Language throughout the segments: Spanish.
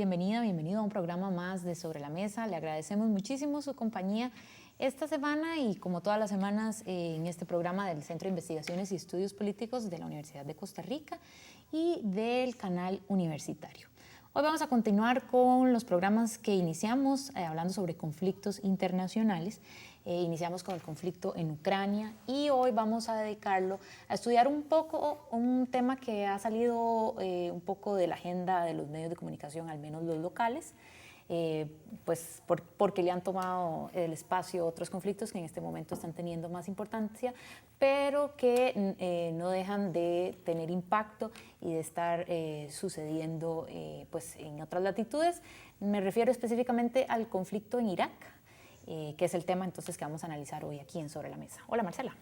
bienvenido a un programa más de Sobre la Mesa. Le agradecemos muchísimo su compañía esta semana y como todas las semanas en este programa del Centro de Investigaciones y Estudios Políticos de la Universidad de Costa Rica y del canal universitario. Hoy vamos a continuar con los programas que iniciamos hablando sobre conflictos internacionales. Iniciamos con el conflicto en Ucrania y hoy vamos a dedicarlo a estudiar un poco un tema que ha salido un poco de la agenda de los medios de comunicación, al menos los locales, porque le han tomado el espacio otros conflictos que en este momento están teniendo más importancia, pero que no dejan de tener impacto y de estar sucediendo pues en otras latitudes. Me refiero específicamente al conflicto en Irak, que es el tema entonces que vamos a analizar hoy aquí en Sobre la Mesa. Hola Marcela.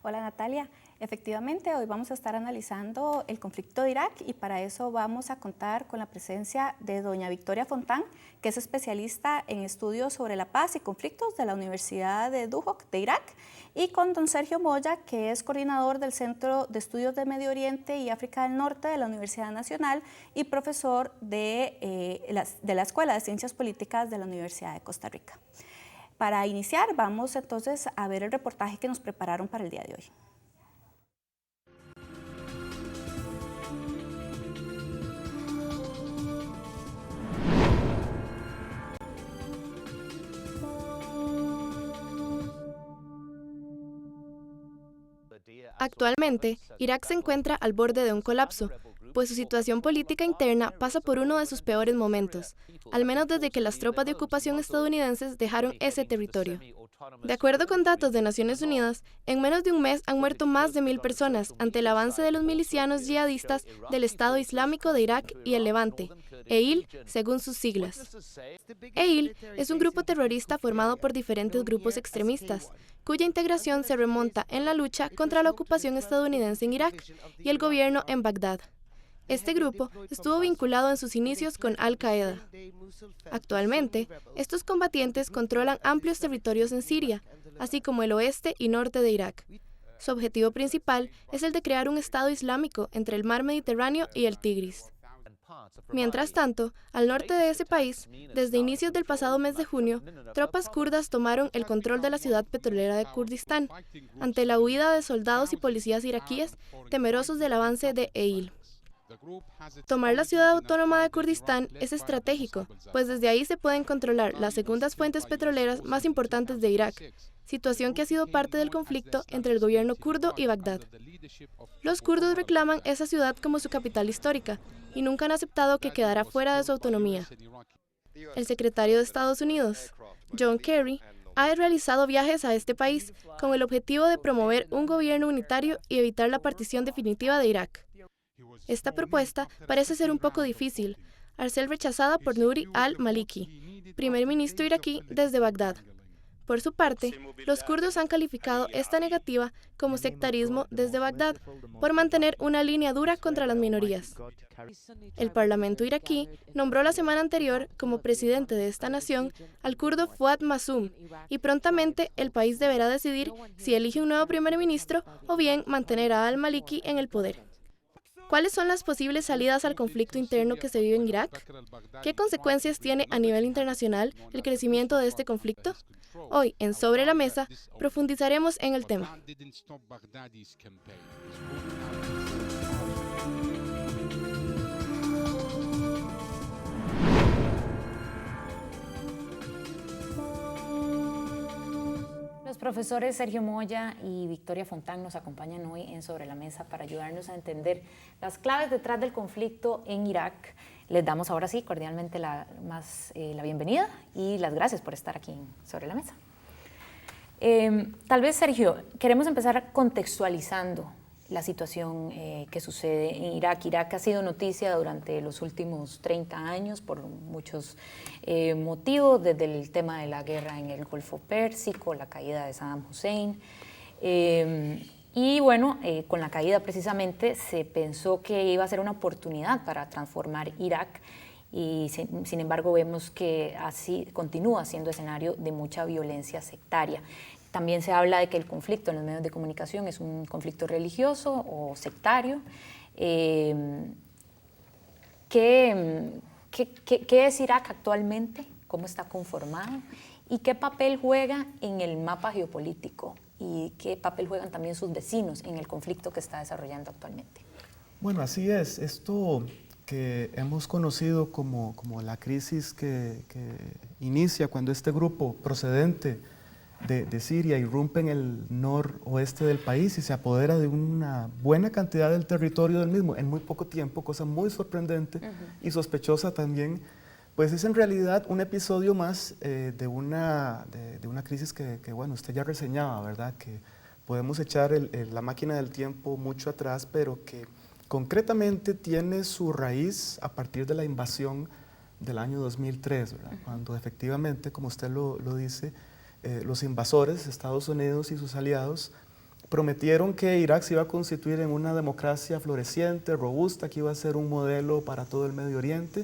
Hola Natalia, efectivamente hoy vamos a estar analizando el conflicto de Irak y para eso vamos a contar con la presencia de doña Victoria Fontán, que es especialista en estudios sobre la paz y conflictos de la Universidad de Duhok de Irak, y con don Sergio Moya, que es coordinador del Centro de Estudios de Medio Oriente y África del Norte de la Universidad Nacional y profesor de la Escuela de Ciencias Políticas de la Universidad de Costa Rica. Para iniciar, vamos entonces a ver el reportaje que nos prepararon para el día de hoy. Actualmente, Irak se encuentra al borde de un colapso, pues su situación política interna pasa por uno de sus peores momentos, al menos desde que las tropas de ocupación estadounidenses dejaron ese territorio. De acuerdo con datos de Naciones Unidas, en menos de un mes han muerto más de 1000 personas ante el avance de los milicianos yihadistas del Estado Islámico de Irak y el Levante, EIL, según sus siglas. EIL es un grupo terrorista formado por diferentes grupos extremistas, cuya integración se remonta en la lucha contra la ocupación estadounidense en Irak y el gobierno en Bagdad. Este grupo estuvo vinculado en sus inicios con Al-Qaeda. Actualmente, estos combatientes controlan amplios territorios en Siria, así como el oeste y norte de Irak. Su objetivo principal es el de crear un Estado islámico entre el mar Mediterráneo y el Tigris. Mientras tanto, al norte de ese país, desde inicios del pasado mes de junio, tropas kurdas tomaron el control de la ciudad petrolera de Kurdistán, ante la huida de soldados y policías iraquíes temerosos del avance de EIL. Tomar la ciudad autónoma de Kurdistán es estratégico, pues desde ahí se pueden controlar las segundas fuentes petroleras más importantes de Irak, situación que ha sido parte del conflicto entre el gobierno kurdo y Bagdad. Los kurdos reclaman esa ciudad como su capital histórica y nunca han aceptado que quedara fuera de su autonomía. El secretario de Estados Unidos, John Kerry, ha realizado viajes a este país con el objetivo de promover un gobierno unitario y evitar la partición definitiva de Irak. Esta propuesta parece ser un poco difícil, al ser rechazada por Nouri al-Maliki, primer ministro iraquí desde Bagdad. Por su parte, los kurdos han calificado esta negativa como sectarismo desde Bagdad, por mantener una línea dura contra las minorías. El Parlamento iraquí nombró la semana anterior como presidente de esta nación al kurdo Fuad Masum, y prontamente el país deberá decidir si elige un nuevo primer ministro o bien mantener a al-Maliki en el poder. ¿Cuáles son las posibles salidas al conflicto interno que se vive en Irak? ¿Qué consecuencias tiene a nivel internacional el crecimiento de este conflicto? Hoy, en Sobre la Mesa, profundizaremos en el tema. Los profesores Sergio Moya y Victoria Fontán nos acompañan hoy en Sobre la Mesa para ayudarnos a entender las claves detrás del conflicto en Irak. Les damos ahora sí cordialmente la bienvenida y las gracias por estar aquí Sobre la Mesa. Tal vez, Sergio, queremos empezar contextualizando la situación que sucede en Irak. Irak ha sido noticia durante los últimos 30 años por muchos motivos, desde el tema de la guerra en el Golfo Pérsico, la caída de Saddam Hussein. Y bueno, con la caída precisamente se pensó que iba a ser una oportunidad para transformar Irak y sin embargo vemos que así continúa siendo escenario de mucha violencia sectaria. También se habla de que el conflicto en los medios de comunicación es un conflicto religioso o sectario, que ¿Qué es Irak actualmente? ¿Cómo está conformado? ¿Y qué papel juega en el mapa geopolítico? ¿Y qué papel juegan también sus vecinos en el conflicto que está desarrollando actualmente? Bueno, así es. Esto que hemos conocido como la crisis que inicia cuando este grupo procedente de Siria irrumpe en el noroeste del país y se apodera de una buena cantidad del territorio del mismo en muy poco tiempo, cosa muy sorprendente y sospechosa también, pues es en realidad un episodio más de una crisis que, bueno, usted ya reseñaba, ¿verdad? Que podemos echar la máquina del tiempo mucho atrás, pero que concretamente tiene su raíz a partir de la invasión del año 2003, ¿verdad? Cuando efectivamente, como usted lo dice, los invasores, Estados Unidos y sus aliados, prometieron que Irak se iba a constituir en una democracia floreciente, robusta, que iba a ser un modelo para todo el Medio Oriente,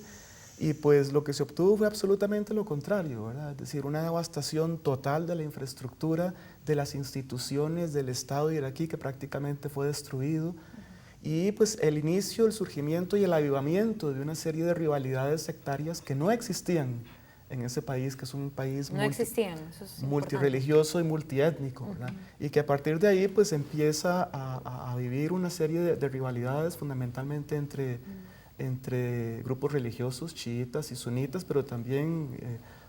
y pues lo que se obtuvo fue absolutamente lo contrario, ¿verdad? Es decir, una devastación total de la infraestructura, de las instituciones del Estado iraquí, que prácticamente fue destruido, y pues el inicio, el surgimiento y el avivamiento de una serie de rivalidades sectarias que no existían en ese país, que es un país multirreligioso y multiétnico, ¿verdad? Y que a partir de ahí pues empieza a vivir una serie de rivalidades fundamentalmente entre grupos religiosos, chiitas y sunitas, pero también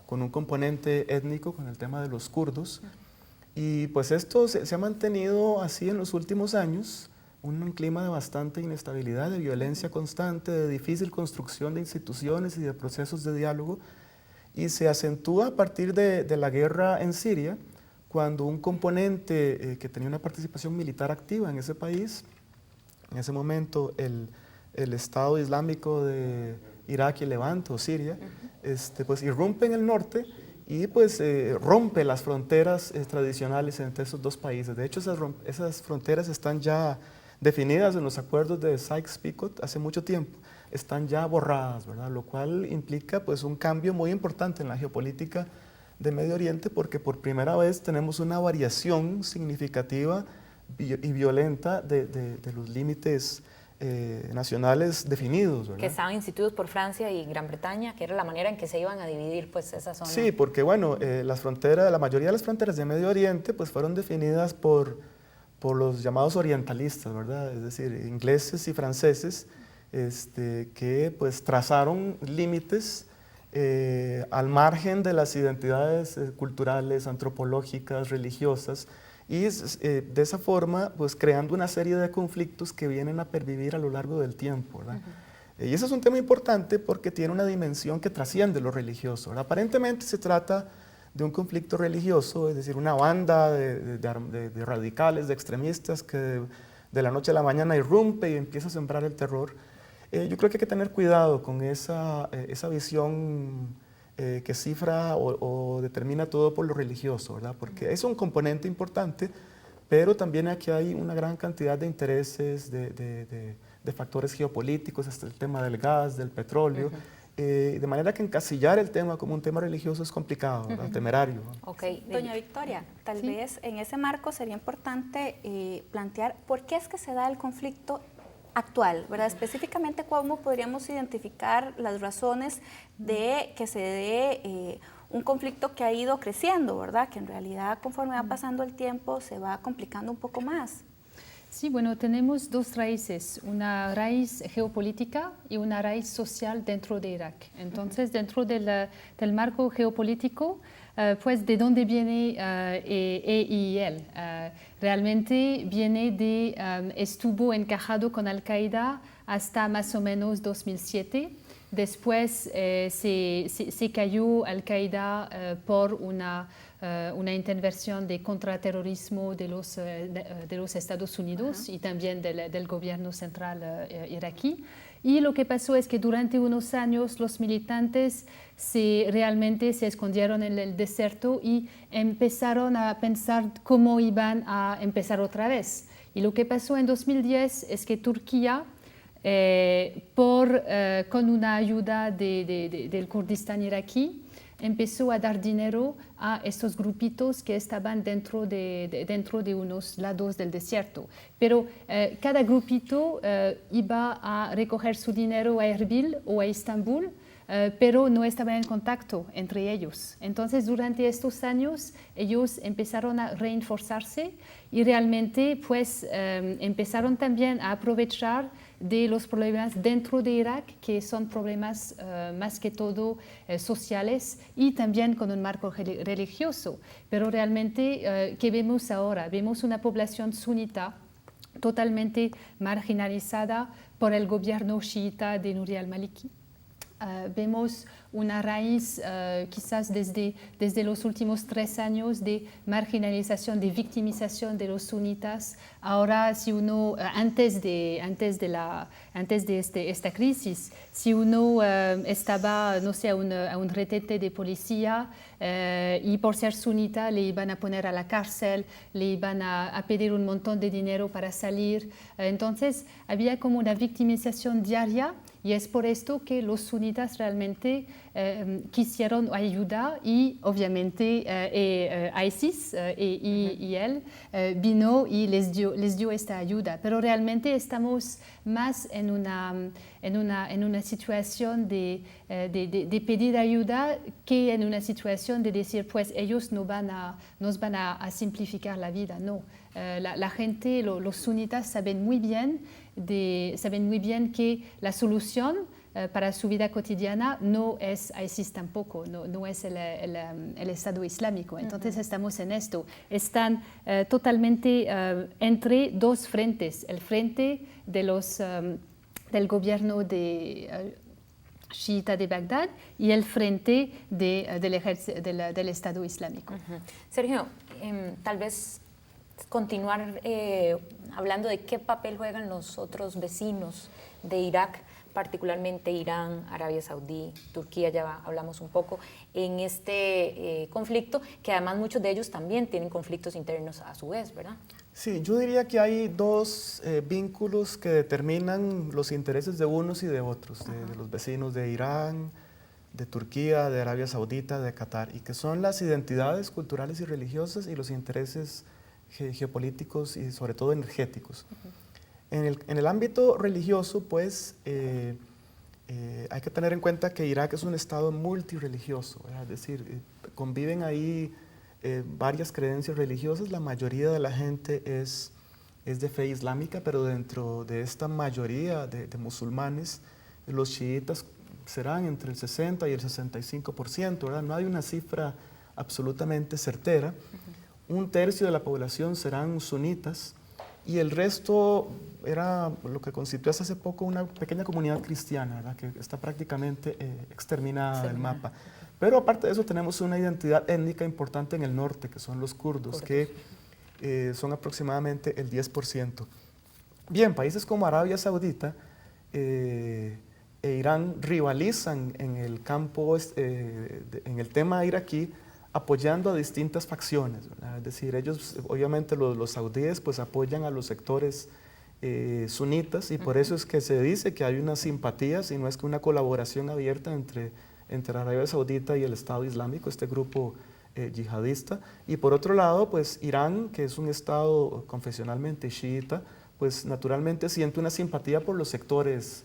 con un componente étnico, con el tema de los kurdos. Y pues esto se ha mantenido así en los últimos años, un clima de bastante inestabilidad, de violencia constante, de difícil construcción de instituciones y de procesos de diálogo, y se acentúa a partir de la guerra en Siria, cuando un componente que tenía una participación militar activa en ese país, en ese momento el Estado Islámico de Irak y Levante o Siria, pues irrumpe en el norte y pues rompe las fronteras tradicionales entre esos dos países. De hecho, esas fronteras están ya definidas en los acuerdos de Sykes-Picot hace mucho tiempo, están ya borradas, ¿verdad? Lo cual implica pues un cambio muy importante en la geopolítica de Medio Oriente, porque por primera vez tenemos una variación significativa y violenta de los límites nacionales definidos, ¿verdad? Que estaban instituidos por Francia y Gran Bretaña, que era la manera en que se iban a dividir pues esa zona. Sí, porque bueno, la mayoría de las fronteras de Medio Oriente pues fueron definidas por los llamados orientalistas, ¿verdad? Es decir, ingleses y franceses, que pues trazaron límites al margen de las identidades culturales, antropológicas, religiosas, y de esa forma pues creando una serie de conflictos que vienen a pervivir a lo largo del tiempo, ¿verdad? Y ese es un tema importante porque tiene una dimensión que trasciende lo religioso, ¿verdad? Aparentemente se trata de un conflicto religioso, es decir, una banda de radicales, de extremistas que de la noche a la mañana irrumpe y empieza a sembrar el terror. Yo creo que hay que tener cuidado con esa visión que cifra o determina todo por lo religioso, ¿verdad? Porque es un componente importante, pero también aquí hay una gran cantidad de intereses, de factores geopolíticos, hasta el tema del gas, del petróleo, de manera que encasillar el tema como un tema religioso es complicado, ¿verdad? Temerario. Okay. Doña Victoria, tal vez en ese marco sería importante plantear por qué es que se da el conflicto actual, ¿verdad? Específicamente, ¿cómo podríamos identificar las razones de que se dé un conflicto que ha ido creciendo, ¿verdad? Que en realidad, conforme va pasando el tiempo, se va complicando un poco más. Sí, bueno, tenemos dos raíces, una raíz geopolítica y una raíz social dentro de Irak. Entonces, dentro del marco geopolítico, pues de dónde viene EIL. Realmente viene estuvo encajado con Al-Qaeda hasta más o menos 2007. Después se cayó Al-Qaeda por una intervención de contraterrorismo de los Estados Unidos y también del gobierno central iraquí. Y lo que pasó es que durante unos años los militantes realmente se escondieron en el desierto y empezaron a pensar cómo iban a empezar otra vez. Y lo que pasó en 2010 es que Turquía, con una ayuda del Kurdistán iraquí, empezó a dar dinero a estos grupitos que estaban dentro de unos lados del desierto. Pero cada grupito iba a recoger su dinero a Erbil o a Estambul pero no estaban en contacto entre ellos. Entonces, durante estos años, ellos empezaron a reforzarse y realmente pues, empezaron también a aprovechar de los problemas dentro de Irak, que son problemas más que todo sociales y también con un marco religioso. Pero realmente, ¿qué vemos ahora? Vemos una población sunita totalmente marginalizada por el gobierno chiita de Nuri al-Maliki. Vemos una raíz quizás desde los últimos 3 años de marginalización, de victimización de los sunitas. Ahora, si uno, antes de esta crisis, si uno estaba, no sé, a un retete de policía y por ser sunita le iban a poner a la cárcel, le iban a pedir un montón de dinero para salir. Entonces, había como una victimización diaria. Y es por esto que los sunitas realmente quisieron ayuda y obviamente ISIS y él vino y les dio esta ayuda. Pero realmente estamos más en una situación de pedir ayuda que en una situación de decir, pues ellos nos van a simplificar la vida. No, la gente, los sunitas saben muy bien que la solución para su vida cotidiana no es ISIS tampoco, no es el Estado Islámico. Entonces estamos en esto. Están totalmente entre 2 frentes, el frente del gobierno chiita de Bagdad y el frente del Estado Islámico. Sergio, tal vez continuar hablando de qué papel juegan los otros vecinos de Irak, particularmente Irán, Arabia Saudí, Turquía, ya hablamos un poco, en este conflicto, que además muchos de ellos también tienen conflictos internos a su vez, ¿verdad? Sí, yo diría que hay 2 vínculos que determinan los intereses de unos y de otros, de los vecinos de Irán, de Turquía, de Arabia Saudita, de Qatar, y que son las identidades culturales y religiosas y los intereses geopolíticos y sobre todo energéticos. En el ámbito religioso, pues, hay que tener en cuenta que Irak es un estado multirreligioso, ¿verdad? Es decir, conviven ahí varias creencias religiosas. La mayoría de la gente es de fe islámica, pero dentro de esta mayoría de musulmanes, los chiitas serán entre el 60 y el 65%, ¿verdad? No hay una cifra absolutamente certera. 1/3 de la población serán sunitas y el resto era lo que constituye hasta hace poco una pequeña comunidad cristiana, ¿verdad? Que está prácticamente exterminada del mapa. Pero aparte de eso tenemos una identidad étnica importante en el norte, que son los kurdos, que son aproximadamente el 10%. Bien, países como Arabia Saudita e Irán rivalizan en el campo, en el tema iraquí, apoyando a distintas facciones, ¿verdad? Es decir, ellos, obviamente los saudíes, pues apoyan a los sectores sunitas y por eso es que se dice que hay una simpatía, si no es que una colaboración abierta entre Arabia Saudita y el Estado Islámico, este grupo yihadista. Y por otro lado, pues Irán, que es un estado confesionalmente chiita, pues naturalmente siente una simpatía por los sectores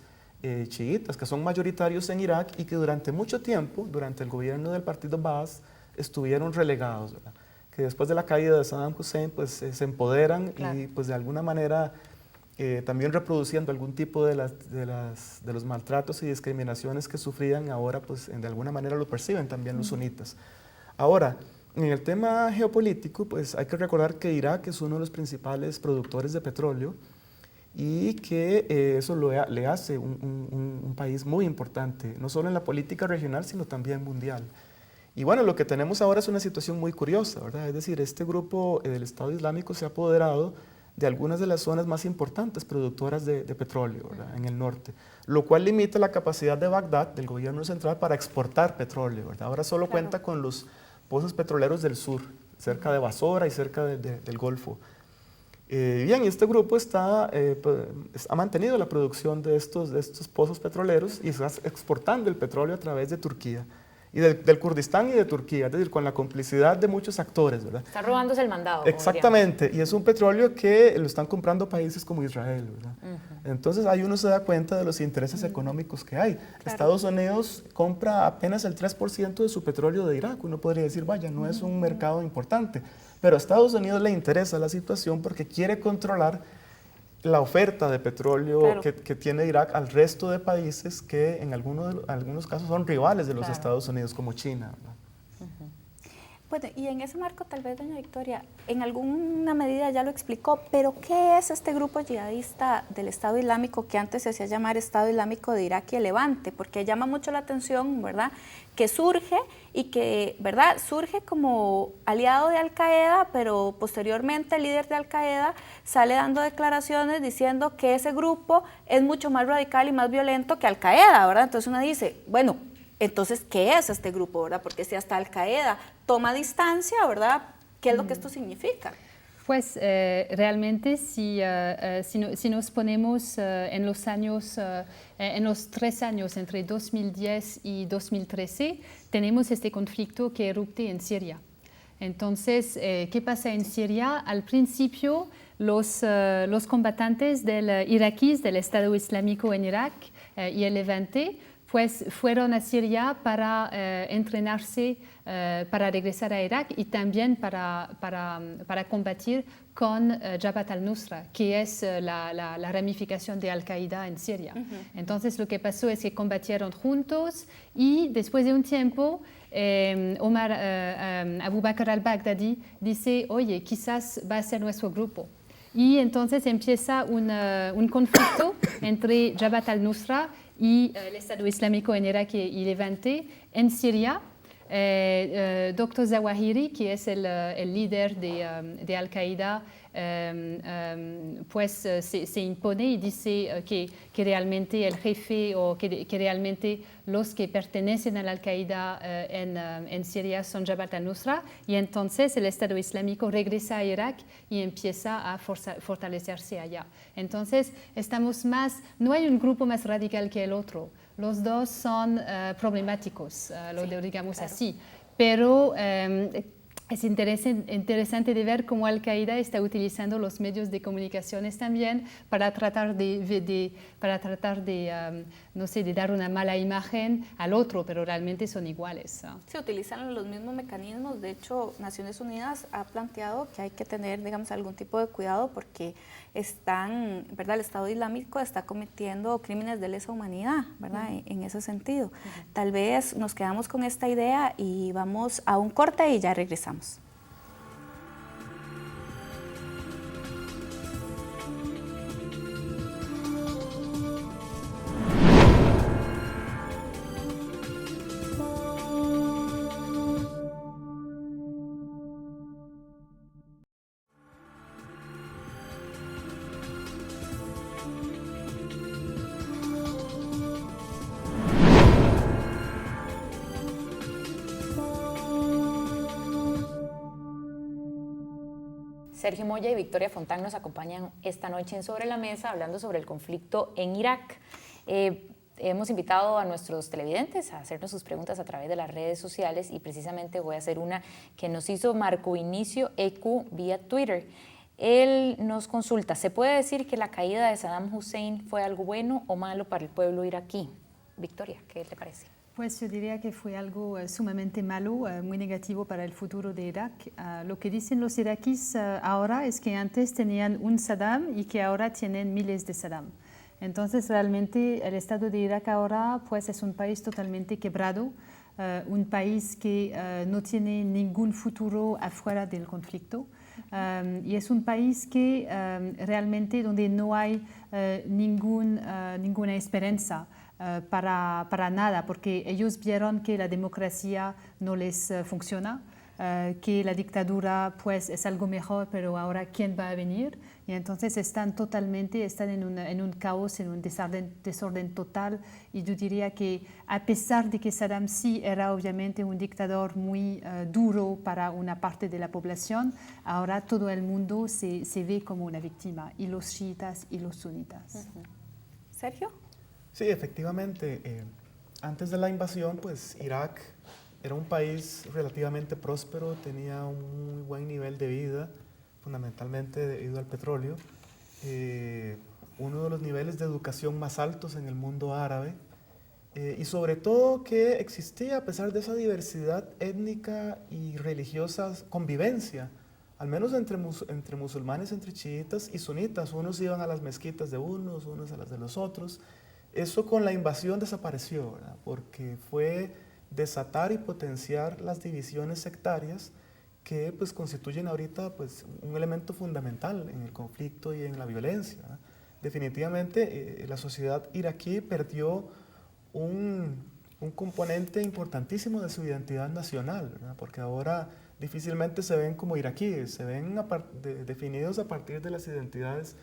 chiitas, que son mayoritarios en Irak y que durante mucho tiempo, durante el gobierno del partido Baas, estuvieron relegados, ¿verdad? Que después de la caída de Saddam Hussein pues se empoderan y pues de alguna manera también reproduciendo algún tipo de los maltratos y discriminaciones que sufrían, ahora pues de alguna manera lo perciben también los sunitas. Ahora, en el tema geopolítico, pues hay que recordar que Irak es uno de los principales productores de petróleo y que eso le hace un país muy importante, no solo en la política regional, sino también mundial. Y bueno, lo que tenemos ahora es una situación muy curiosa, ¿verdad? Es decir, este grupo del Estado Islámico se ha apoderado de algunas de las zonas más importantes productoras de petróleo, ¿verdad? En el norte, lo cual limita la capacidad de Bagdad, del gobierno central, para exportar petróleo, ¿verdad? Ahora solo cuenta con los pozos petroleros del sur, cerca de Basora y cerca del Golfo. Bien, este grupo ha mantenido la producción de estos pozos petroleros y está exportando el petróleo a través de Turquía. Y del Kurdistán y de Turquía, es decir, con la complicidad de muchos actores, ¿verdad? Está robándose el mandado. Exactamente, y es un petróleo que lo están comprando países como Israel, ¿verdad? Entonces ahí uno se da cuenta de los intereses económicos que hay. Estados Unidos compra apenas el 3% de su petróleo de Irak. Uno podría decir, vaya, no es un mercado importante. Pero a Estados Unidos le interesa la situación porque quiere controlar la oferta de petróleo que tiene Irak al resto de países que en algunos casos son rivales de los Estados Unidos, como China, ¿verdad? Bueno, y en ese marco tal vez, doña Victoria, en alguna medida ya lo explicó, pero ¿qué es este grupo yihadista del Estado Islámico que antes se hacía llamar Estado Islámico de Irak y el Levante? Porque llama mucho la atención, ¿verdad?, que surge y que, ¿verdad?, surge como aliado de Al-Qaeda, pero posteriormente el líder de Al-Qaeda sale dando declaraciones diciendo que ese grupo es mucho más radical y más violento que Al-Qaeda, ¿verdad? Entonces uno dice, bueno, entonces, ¿qué es este grupo, verdad? Porque si hasta Al-Qaeda toma distancia, ¿verdad?, ¿qué es lo que esto significa? Pues realmente si nos ponemos en los años, en los 3 años entre 2010 y 2013, tenemos este conflicto que erupte en Siria. Entonces, ¿qué pasa en Siria? Al principio, los combatantes iraquíes del Estado Islámico en Irak y el Levante pues fueron a Siria para entrenarse, para regresar a Irak y también para combatir con Jabhat al-Nusra, que es la ramificación de Al-Qaeda en Siria. Entonces lo que pasó es que combatieron juntos y después de un tiempo Abu Bakr al-Baghdadi dice, oye, quizás va a ser nuestro grupo. Y entonces empieza un conflicto entre Jabhat al-Nusra y el Estado Islámico en Irak y Levante. En Siria, Dr. Zawahiri, que es el líder de Al-Qaeda, pues se impone y dice que realmente el jefe o que realmente los que pertenecen a Al-Qaeda en Siria son Jabhat al-Nusra, y entonces el Estado Islámico regresa a Irak y empieza a fortalecerse allá. Entonces no hay un grupo más radical que el otro. Los dos son problemáticos, digamos así, pero es interesante de ver cómo Al-Qaeda está utilizando los medios de comunicaciones también para tratar de no sé, de dar una mala imagen al otro, pero realmente son iguales. Se utilizan los mismos mecanismos. De hecho, Naciones Unidas ha planteado que hay que tener, digamos, algún tipo de cuidado porque ¿verdad?, el Estado Islámico está cometiendo crímenes de lesa humanidad, ¿verdad?, en ese sentido. Tal vez nos quedamos con esta idea y vamos a un corte y ya regresamos. Sergio Moya y Victoria Fontán nos acompañan esta noche en Sobre la Mesa hablando sobre el conflicto en Irak. Hemos invitado a nuestros televidentes a hacernos sus preguntas a través de las redes sociales y precisamente voy a hacer una que nos hizo Marco Inicio EQ vía Twitter. Él nos consulta, ¿se puede decir que la caída de Saddam Hussein fue algo bueno o malo para el pueblo iraquí? Victoria, ¿qué te parece? Pues yo diría que fue algo sumamente malo, muy negativo para el futuro de Irak. Lo que dicen los iraquíes ahora es que antes tenían un Saddam y que ahora tienen miles de Saddam. Entonces realmente el estado de Irak ahora pues es un país totalmente quebrado, un país que no tiene ningún futuro afuera del conflicto. Y es un país que realmente donde no hay ninguna esperanza para nada, porque ellos vieron que la democracia no les funciona, que la dictadura pues es algo mejor, pero ahora ¿quién va a venir? Y entonces están en un caos, en un desorden total, y yo diría que a pesar de que Saddam sí era obviamente un dictador muy duro para una parte de la población, ahora todo el mundo se ve como una víctima, y los chiitas y los sunitas. ¿Sergio? Sí, efectivamente. Antes de la invasión, pues Irak era un país relativamente próspero, tenía un muy buen nivel de vida, fundamentalmente debido al petróleo. uno de los niveles de educación más altos en el mundo árabe, y sobre todo que existía, a pesar de esa diversidad étnica y religiosa, convivencia, al menos entre musulmanes, entre chiitas y sunitas. Unos iban a las mezquitas de unos a las de los otros. Eso con la invasión desapareció, ¿verdad? Porque fue desatar y potenciar las divisiones sectarias que pues, constituyen ahorita pues, un elemento fundamental en el conflicto y en la violencia, ¿verdad? Definitivamente la sociedad iraquí perdió un componente importantísimo de su identidad nacional, ¿verdad? Porque ahora difícilmente se ven como iraquíes, se ven definidos a partir de las identidades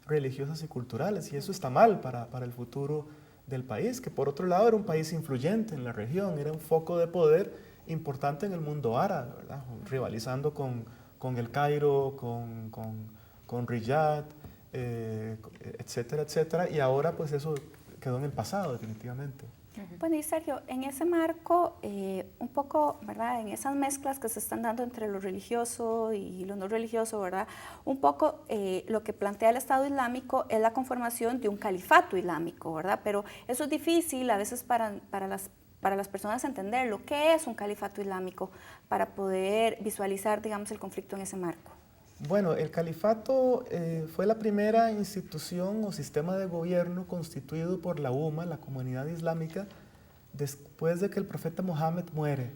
religiosas y culturales, y eso está mal para el futuro del país, que por otro lado era un país influyente en la región, era un foco de poder importante en el mundo árabe, ¿verdad? Rivalizando con el Cairo, con Riyadh, etcétera, etcétera, y ahora pues eso quedó en el pasado definitivamente. Bueno, y Sergio, en ese marco, un poco, ¿verdad?, en esas mezclas que se están dando entre lo religioso y lo no religioso, ¿verdad?, un poco lo que plantea el Estado Islámico es la conformación de un califato islámico, ¿verdad?, pero eso es difícil a veces para las personas entender lo que es un califato islámico para poder visualizar, digamos, el conflicto en ese marco. Bueno, el califato fue la primera institución o sistema de gobierno constituido por la UMA, la comunidad islámica, después de que el profeta Mohammed muere.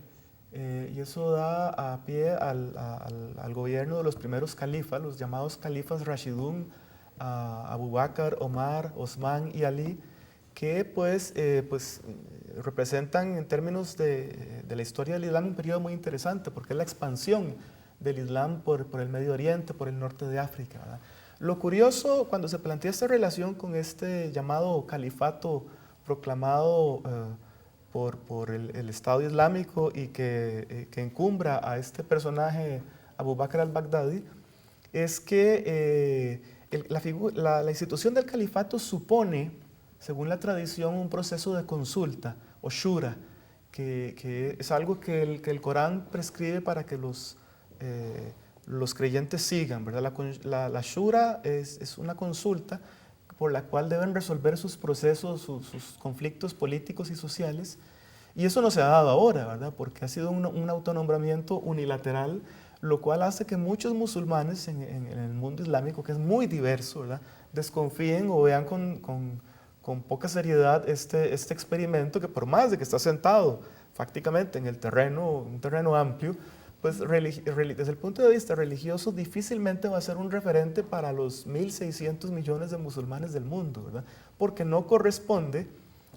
Y eso da a pie al gobierno de los primeros califas, los llamados califas Rashidun, Abu Bakr, Omar, Osman y Ali, que pues representan en términos de la historia del Islam un periodo muy interesante, porque es la expansión del Islam por el Medio Oriente, por el norte de África, ¿verdad? Lo curioso, cuando se plantea esta relación con este llamado califato proclamado por el Estado Islámico y que encumbra a este personaje Abu Bakr al-Baghdadi, es que la institución del califato supone, según la tradición, un proceso de consulta o shura, que es algo que el Corán prescribe para que los creyentes sigan, ¿verdad? La shura es una consulta por la cual deben resolver sus procesos, sus conflictos políticos y sociales, y eso no se ha dado ahora, ¿verdad? Porque ha sido un autonombramiento unilateral, lo cual hace que muchos musulmanes en el mundo islámico, que es muy diverso, ¿verdad?, desconfíen o vean con poca seriedad este experimento, que por más de que está sentado prácticamente en un terreno amplio, pues desde el punto de vista religioso difícilmente va a ser un referente para los 1.600 millones de musulmanes del mundo, ¿verdad? Porque no corresponde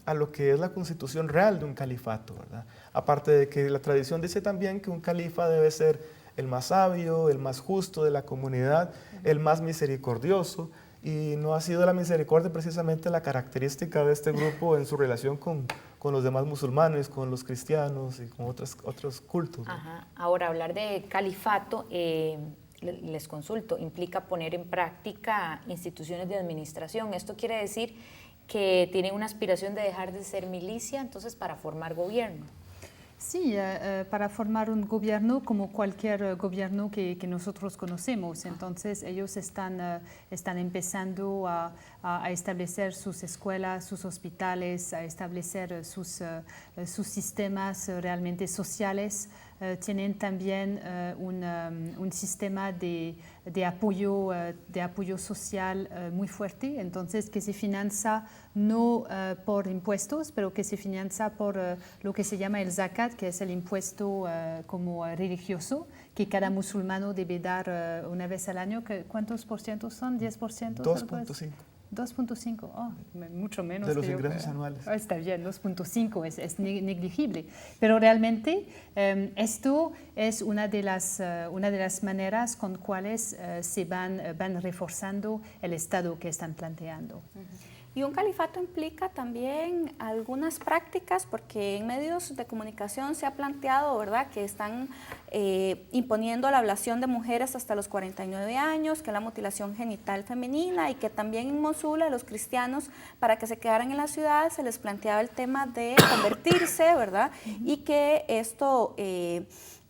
a lo que es la constitución real de un califato, ¿verdad? Aparte de que la tradición dice también que un califa debe ser el más sabio, el más justo de la comunidad, el más misericordioso, y no ha sido la misericordia precisamente la característica de este grupo en su relación con los demás musulmanes, con los cristianos y con otros cultos, ¿no? Ajá. Ahora, hablar de califato, les consulto, implica poner en práctica instituciones de administración. Esto quiere decir que tienen una aspiración de dejar de ser milicia, entonces, para formar gobierno. Sí, para formar un gobierno como cualquier gobierno que nosotros conocemos. Entonces ellos están empezando a establecer sus escuelas, sus hospitales, a establecer sus sistemas realmente sociales. Tienen también un sistema de apoyo social muy fuerte, entonces que se financia no por impuestos, pero que se financia por lo que se llama el zakat, que es el impuesto como religioso, que cada musulmano debe dar una vez al año. ¿Cuántos por ciento son? ¿10%? 2.5. 2.5, mucho menos. De los ingresos anuales. Está bien, 2.5 es negligible. Pero realmente esto es una de las maneras con cuales se van reforzando el Estado que están planteando. Y un califato implica también algunas prácticas, porque en medios de comunicación se ha planteado, ¿verdad?, que están imponiendo la ablación de mujeres hasta los 49 años, que es la mutilación genital femenina, y que también en Mosul a los cristianos, para que se quedaran en la ciudad, se les planteaba el tema de convertirse, ¿verdad?, y que esto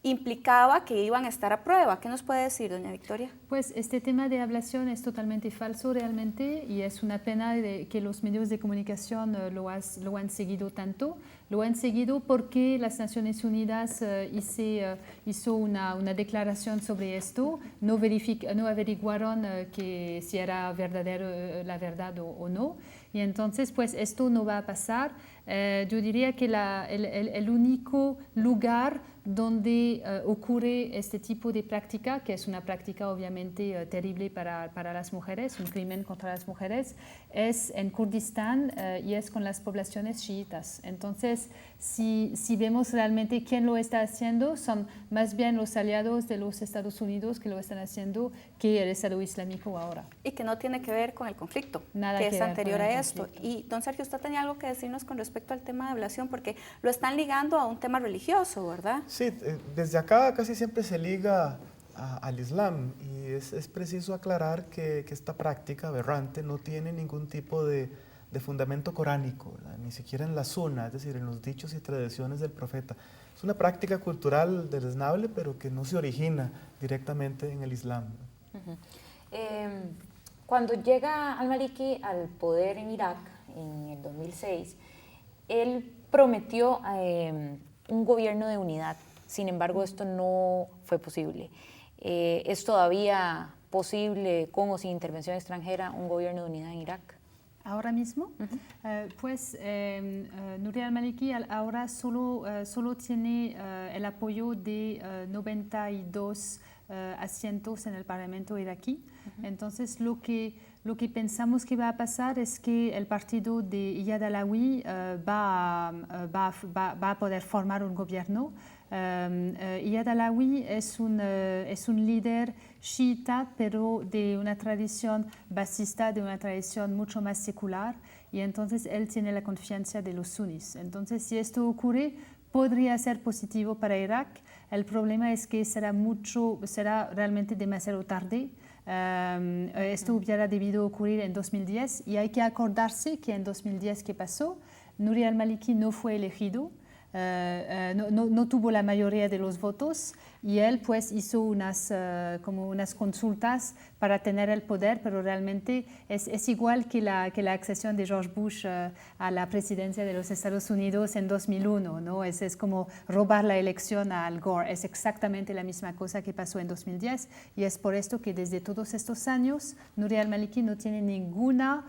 implicaba que iban a estar a prueba. ¿Qué nos puede decir, doña Victoria? Pues este tema de ablación es totalmente falso realmente y es una pena que los medios de comunicación lo han seguido tanto. Lo han seguido porque las Naciones Unidas hizo una declaración sobre esto, no averiguaron que si era verdadero la verdad o no. Y entonces, pues esto no va a pasar. Yo diría que el único lugar donde ocurre este tipo de práctica, que es una práctica obviamente terrible para las mujeres, un crimen contra las mujeres, es en Kurdistán y es con las poblaciones chiitas. Entonces, si vemos realmente quién lo está haciendo, son más bien los aliados de los Estados Unidos que lo están haciendo que el Estado Islámico ahora. Y que no tiene que ver con el conflicto, Nada que que es ver anterior con el a esto. conflicto. Y don Sergio, usted tenía algo que decirnos con respecto al tema de ablación, porque lo están ligando a un tema religioso, ¿verdad? Sí, desde acá casi siempre se liga al Islam y es preciso aclarar que esta práctica aberrante no tiene ningún tipo de fundamento coránico, ¿verdad? Ni siquiera en la sunna, es decir, en los dichos y tradiciones del profeta. Es una práctica cultural deleznable, pero que no se origina directamente en el Islam. Cuando llega al-Maliki al poder en Irak en el 2006, él prometió un gobierno de unidad. Sin embargo, esto no fue posible. ¿Es todavía posible, con o sin intervención extranjera, un gobierno de unidad en Irak? Ahora mismo, pues Nouri al-Maliki ahora solo tiene el apoyo de 92 asientos en el Parlamento iraquí. Entonces, lo que pensamos que va a pasar es que el partido de Iyad Allawi va a poder formar un gobierno. Iyad Allawi es un líder chiita, pero de una tradición basista, de una tradición mucho más secular, y entonces él tiene la confianza de los sunnis. Entonces, si esto ocurre, podría ser positivo para Irak. El problema es que será realmente demasiado tarde. Esto hubiera debido ocurrir en 2010 y hay que acordarse que en 2010, ¿qué pasó? Nouri al-Maliki no fue elegido. No tuvo la mayoría de los votos y él pues hizo unas consultas para tener el poder, pero realmente es igual que la accesión de George Bush a la presidencia de los Estados Unidos en 2001, ¿no? Es como robar la elección a Al Gore, es exactamente la misma cosa que pasó en 2010 y es por esto que desde todos estos años Nouri al-Maliki no tiene ninguna,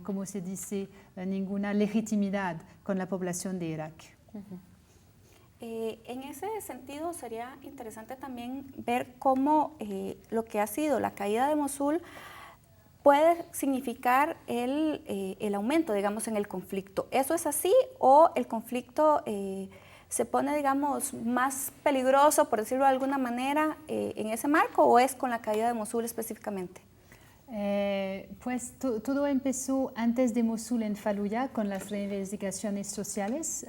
como se dice, ninguna legitimidad con la población de Irak. En ese sentido sería interesante también ver cómo lo que ha sido la caída de Mosul puede significar el aumento, digamos, en el conflicto. ¿Eso es así o el conflicto se pone, digamos, más peligroso, por decirlo de alguna manera, en ese marco o es con la caída de Mosul específicamente? Pues todo empezó antes de Mosul en Fallujah con las reivindicaciones sociales.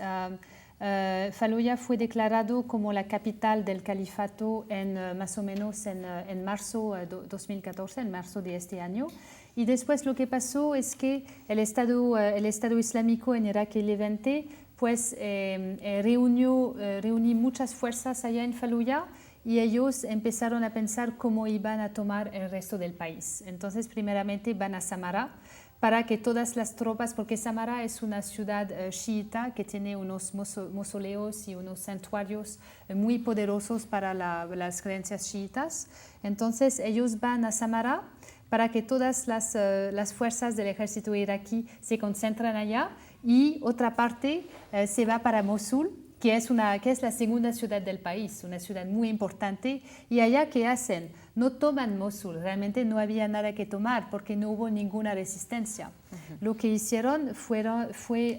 Fallujah fue declarado como la capital del califato más o menos en marzo de 2014, en marzo de este año. Y después lo que pasó es que el Estado Islámico en Irak y Levante pues, reunió muchas fuerzas allá en Fallujah y ellos empezaron a pensar cómo iban a tomar el resto del país. Entonces, primeramente van a Samarra, para que todas las tropas, porque Samarra es una ciudad chiita que tiene unos mausoleos y unos santuarios muy poderosos para las creencias chiitas. Entonces ellos van a Samarra para que todas las fuerzas del ejército iraquí se concentren allá y otra parte se va para Mosul, que es la segunda ciudad del país, una ciudad muy importante. Y allá, ¿qué hacen? No toman Mosul, realmente no había nada que tomar porque no hubo ninguna resistencia. Lo que hicieron fue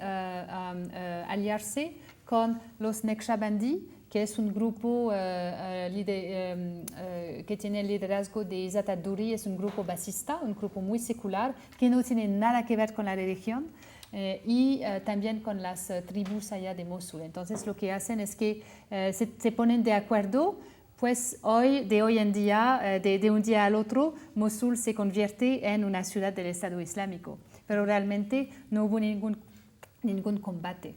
aliarse con los Naqshbandi, que es un grupo que tiene el liderazgo de Izzat ad-Duri, es un grupo basista, un grupo muy secular, que no tiene nada que ver con la religión. Y también con las tribus allá de Mosul. Entonces lo que hacen es que se ponen de acuerdo, pues de hoy en día, de un día al otro, Mosul se convierte en una ciudad del Estado Islámico, pero realmente no hubo ningún combate.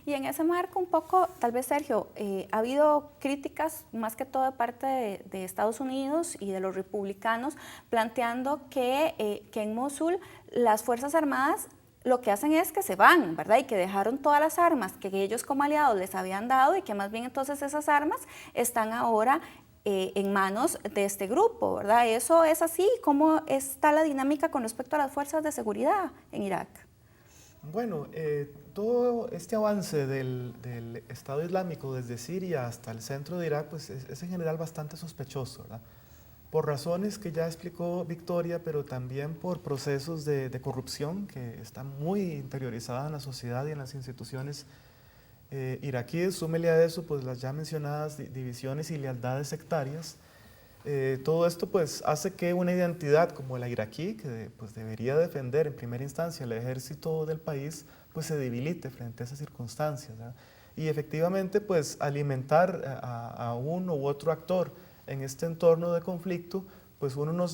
Y en ese marco un poco, tal vez Sergio, ha habido críticas más que todo de parte de Estados Unidos y de los republicanos planteando que en Mosul las Fuerzas Armadas lo que hacen es que se van, ¿verdad? Y que dejaron todas las armas que ellos como aliados les habían dado y que más bien entonces esas armas están ahora en manos de este grupo, ¿verdad? ¿Eso es así? ¿Cómo está la dinámica con respecto a las fuerzas de seguridad en Irak? Bueno, todo este avance del Estado Islámico desde Siria hasta el centro de Irak, pues es en general bastante sospechoso, ¿verdad? Por razones que ya explicó Victoria, pero también por procesos de corrupción que están muy interiorizadas en la sociedad y en las instituciones iraquíes. Súmele a eso pues las ya mencionadas divisiones y lealtades sectarias. Todo esto pues hace que una identidad como la iraquí, que pues debería defender en primera instancia el ejército del país, pues se debilite frente a esas circunstancias, ¿verdad? Y efectivamente pues alimentar a uno u otro actor en este entorno de conflicto, pues uno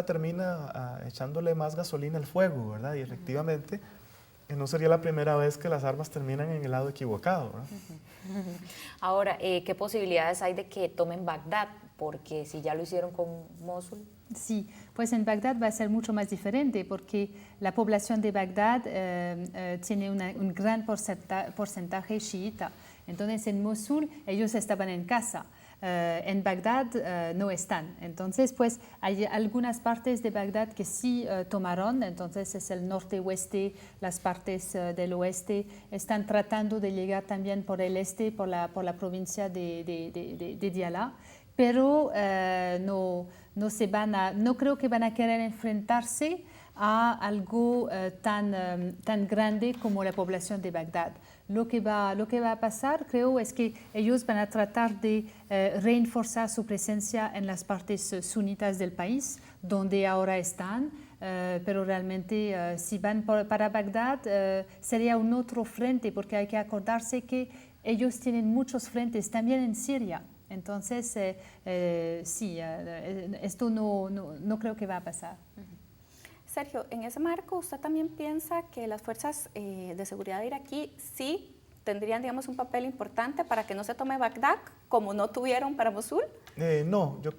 termina echándole más gasolina al fuego, ¿verdad? Y efectivamente no sería la primera vez que las armas terminan en el lado equivocado, ¿verdad? Ahora, ¿qué posibilidades hay de que tomen Bagdad? Porque si ya lo hicieron con Mosul. Sí, pues en Bagdad va a ser mucho más diferente porque la población de Bagdad tiene un gran porcentaje chiita. Entonces en Mosul ellos estaban en casa. En Bagdad no están. Entonces, pues hay algunas partes de Bagdad que sí tomaron, entonces es el norte-oeste, las partes del oeste están tratando de llegar también por el este, por la provincia de Diyala, pero no creo que van a querer enfrentarse a algo tan grande como la población de Bagdad. Lo que va a pasar, creo, es que ellos van a tratar de reforzar su presencia en las partes sunitas del país, donde ahora están, pero realmente si van para Bagdad sería un otro frente, porque hay que acordarse que ellos tienen muchos frentes, también en Siria. Entonces, sí, esto no creo que va a pasar. Sergio, en ese marco, ¿usted también piensa que las fuerzas de seguridad iraquí sí tendrían, digamos, un papel importante para que no se tome Bagdad, como no tuvieron para Mosul? No, yo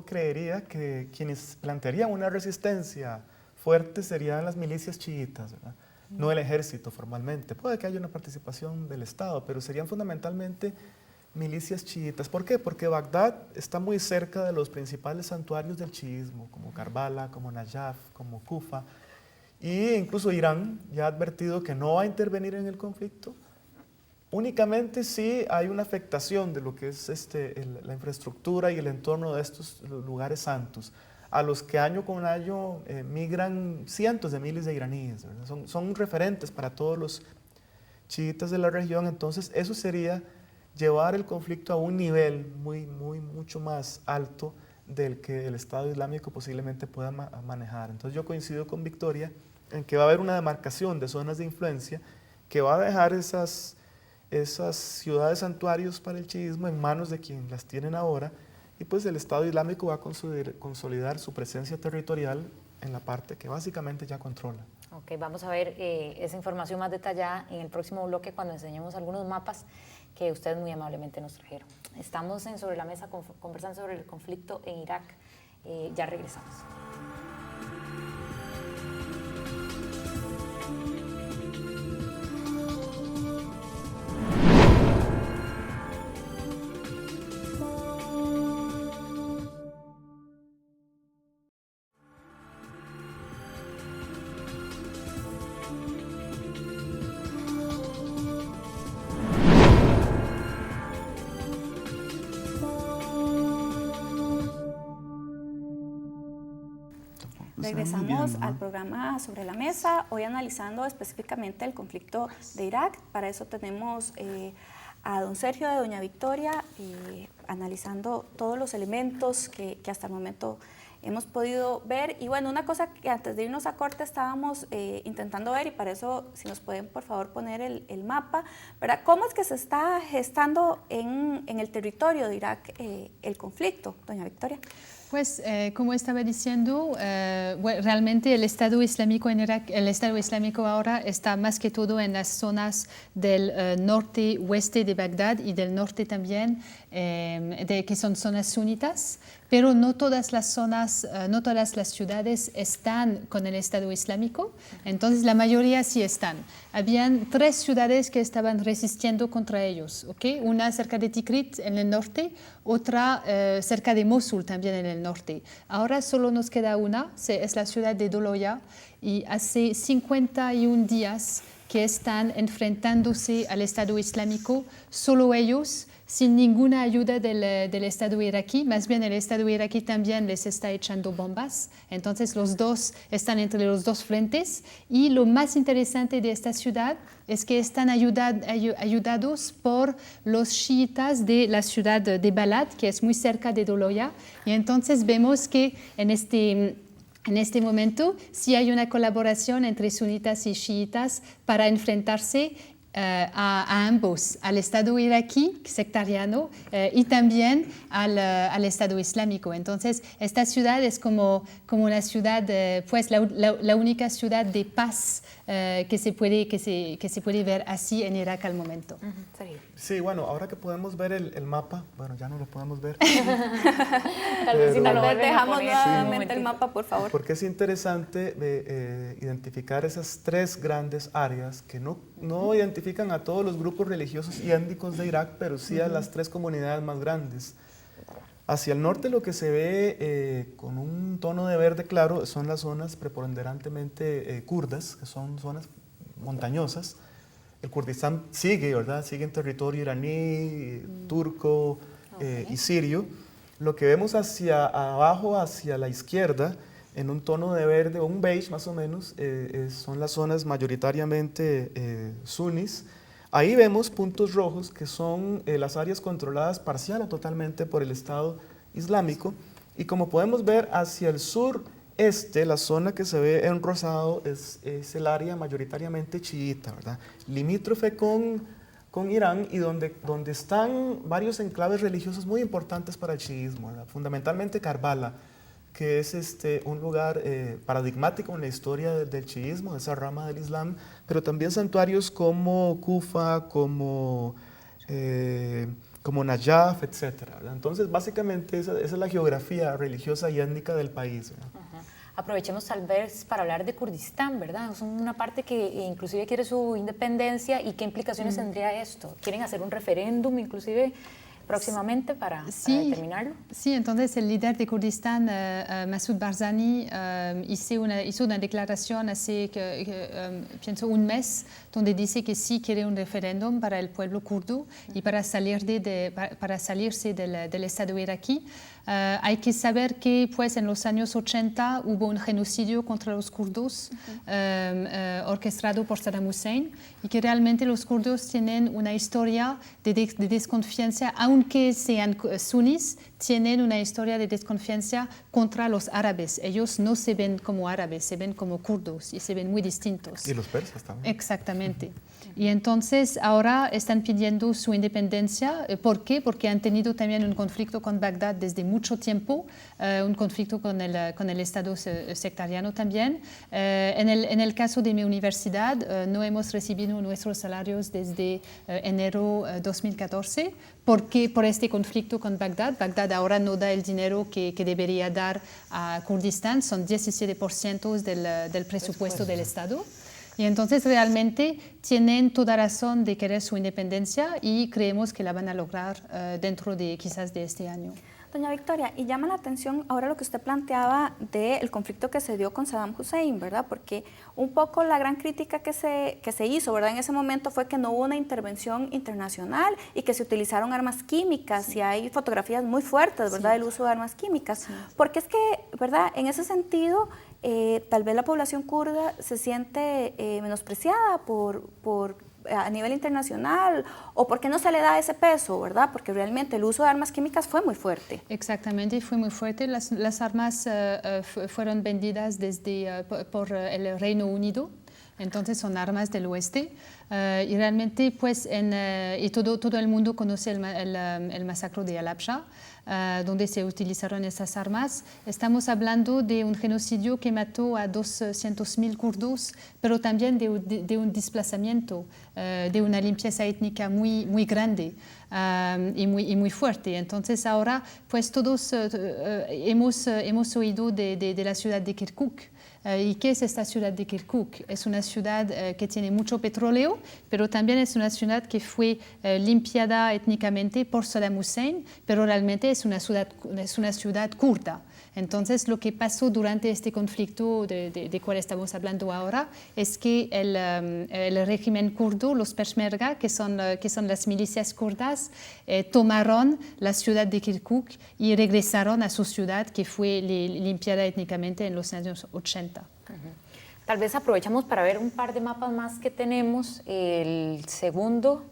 creería que quienes plantearían una resistencia fuerte serían las milicias chiitas, ¿verdad? No el ejército formalmente. Puede que haya una participación del Estado, pero serían fundamentalmente milicias chiitas. ¿Por qué? Porque Bagdad está muy cerca de los principales santuarios del chiismo, como Karbala, como Najaf, como Kufa, e incluso Irán ya ha advertido que no va a intervenir en el conflicto. Únicamente si hay una afectación de lo que es la infraestructura y el entorno de estos lugares santos, a los que año con año migran cientos de miles de iraníes, ¿verdad? Son referentes para todos los chiitas de la región. Entonces eso sería llevar el conflicto a un nivel mucho más alto del que el Estado Islámico posiblemente pueda manejar. Entonces yo coincido con Victoria en que va a haber una demarcación de zonas de influencia que va a dejar esas ciudades santuarios para el chiismo en manos de quien las tienen ahora, y pues el Estado Islámico va a consolidar su presencia territorial en la parte que básicamente ya controla. Ok, vamos a ver esa información más detallada en el próximo bloque cuando enseñemos algunos mapas que ustedes muy amablemente nos trajeron. Estamos en Sobre la Mesa conversando sobre el conflicto en Irak. Ya regresamos. Regresamos al programa Sobre la Mesa, hoy analizando específicamente el conflicto de Irak. Para eso tenemos a don Sergio de doña Victoria, analizando todos los elementos que hasta el momento hemos podido ver. Y bueno, una cosa que antes de irnos a corte estábamos intentando ver, y para eso si nos pueden por favor poner el mapa, ¿verdad? ¿Cómo es que se está gestando en el territorio de Irak el conflicto, doña Victoria? Pues, como estaba diciendo, realmente el Estado Islámico en Irak, el Estado Islámico ahora está más que todo en las zonas del norte-oeste de Bagdad y del norte también, que son zonas sunitas, pero no todas las zonas, no todas las ciudades están con el Estado Islámico, entonces la mayoría sí están. Habían 3 ciudades que estaban resistiendo contra ellos, ¿okay? Una cerca de Tikrit en el norte, otra cerca de Mosul también en el norte. Ahora solo nos queda una, es la ciudad de Doloya, y hace 51 días que están enfrentándose al Estado Islámico, solo ellos, sin ninguna ayuda del Estado iraquí. Más bien el Estado iraquí también les está echando bombas. Entonces los dos están entre los dos frentes. Y lo más interesante de esta ciudad es que están ayudados por los chiitas de la ciudad de Balad, que es muy cerca de Doloya. Y entonces vemos que en este momento sí hay una colaboración entre sunitas y chiitas para enfrentarse a ambos, al Estado iraquí sectariano y también al Estado Islámico. Entonces, esta ciudad es como una ciudad, pues la única ciudad de paz que se puede ver así en Irak al momento. Sí, bueno, ahora que podemos ver el mapa, bueno, ya no lo podemos ver. Tal vez si no lo dejamos nuevamente el mapa, por favor. Porque es interesante identificar esas 3 grandes áreas que no identifican a todos los grupos religiosos y étnicos de Irak, pero sí a las 3 comunidades más grandes. Hacia el norte lo que se ve con un tono de verde claro son las zonas preponderantemente kurdas, que son zonas montañosas. El Kurdistán sigue, ¿verdad? Sigue en territorio iraní, turco y sirio. Lo que vemos hacia abajo, hacia la izquierda, en un tono de verde o un beige más o menos, son las zonas mayoritariamente sunis. Ahí vemos puntos rojos que son las áreas controladas parcial o totalmente por el Estado Islámico. Y como podemos ver hacia el sureste, la zona que se ve en rosado es el área mayoritariamente chiita, ¿verdad? Limítrofe con Irán y donde están varios enclaves religiosos muy importantes para el chiismo, ¿verdad? Fundamentalmente Karbala, que es un lugar paradigmático en la historia del chiismo, de esa rama del Islam, pero también santuarios como Kufa, como Najaf, etc. Entonces, básicamente, esa es la geografía religiosa y étnica del país, ¿verdad? Aprovechemos tal vez para hablar de Kurdistán, ¿verdad? Es una parte que inclusive quiere su independencia y qué implicaciones tendría esto. ¿Quieren hacer un referéndum inclusive próximamente para determinarlo? Sí, entonces el líder de Kurdistán, Masoud Barzani, hizo una declaración hace, pienso, un mes, donde dice que sí quiere un referéndum para el pueblo kurdo y para salirse del Estado iraquí. Hay que saber que pues, en los años 80 hubo un genocidio contra los kurdos orquestado por Saddam Hussein y que realmente los kurdos tienen una historia de desconfianza, aunque sean suníes, tienen una historia de desconfianza contra los árabes. Ellos no se ven como árabes, se ven como kurdos y se ven muy distintos. Y los persas también. Exactamente. Y entonces ahora están pidiendo su independencia. ¿Por qué? Porque han tenido también un conflicto con Bagdad desde mucho tiempo, un conflicto con el Estado sectariano también. En el caso de mi universidad, no hemos recibido nuestros salarios desde enero 2014, porque por este conflicto con Bagdad. Bagdad ahora no da el dinero que debería dar a Kurdistán, son 17% del presupuesto del Estado. Y entonces realmente tienen toda razón de querer su independencia y creemos que la van a lograr dentro de quizás de este año. Doña Victoria, y llama la atención ahora lo que usted planteaba del conflicto que se dio con Saddam Hussein, ¿verdad? Porque un poco la gran crítica que se hizo, ¿verdad? En ese momento fue que no hubo una intervención internacional y que se utilizaron armas químicas, sí. Y hay fotografías muy fuertes, ¿verdad? Sí. Del uso de armas químicas. Sí. Porque es que, ¿verdad? En ese sentido, tal vez la población kurda se siente menospreciada a nivel internacional, o por qué no se le da ese peso, ¿verdad? Porque realmente el uso de armas químicas fue muy fuerte. Exactamente, fue muy fuerte. Las armas fueron vendidas por el Reino Unido Entonces son armas del oeste y realmente pues y todo el mundo conoce el masacre de Halabja, donde se utilizaron esas armas. Estamos hablando de un genocidio que mató a 200.000 kurdos, pero también de un desplazamiento, de una limpieza étnica muy grande y muy fuerte. Entonces ahora pues todos hemos oído de la ciudad de Kirkuk. ¿Y qué es esta ciudad de Kirkuk? Es una ciudad que tiene mucho petróleo, pero también es una ciudad que fue limpiada étnicamente por Saddam Hussein, pero realmente es una ciudad kurda. Entonces, lo que pasó durante este conflicto de cual estamos hablando ahora es que el régimen kurdo, los Peshmerga, que son las milicias kurdas, tomaron la ciudad de Kirkuk y regresaron a su ciudad que fue limpiada étnicamente en los años 80. Tal vez aprovechamos para ver un par de mapas más que tenemos. El segundo.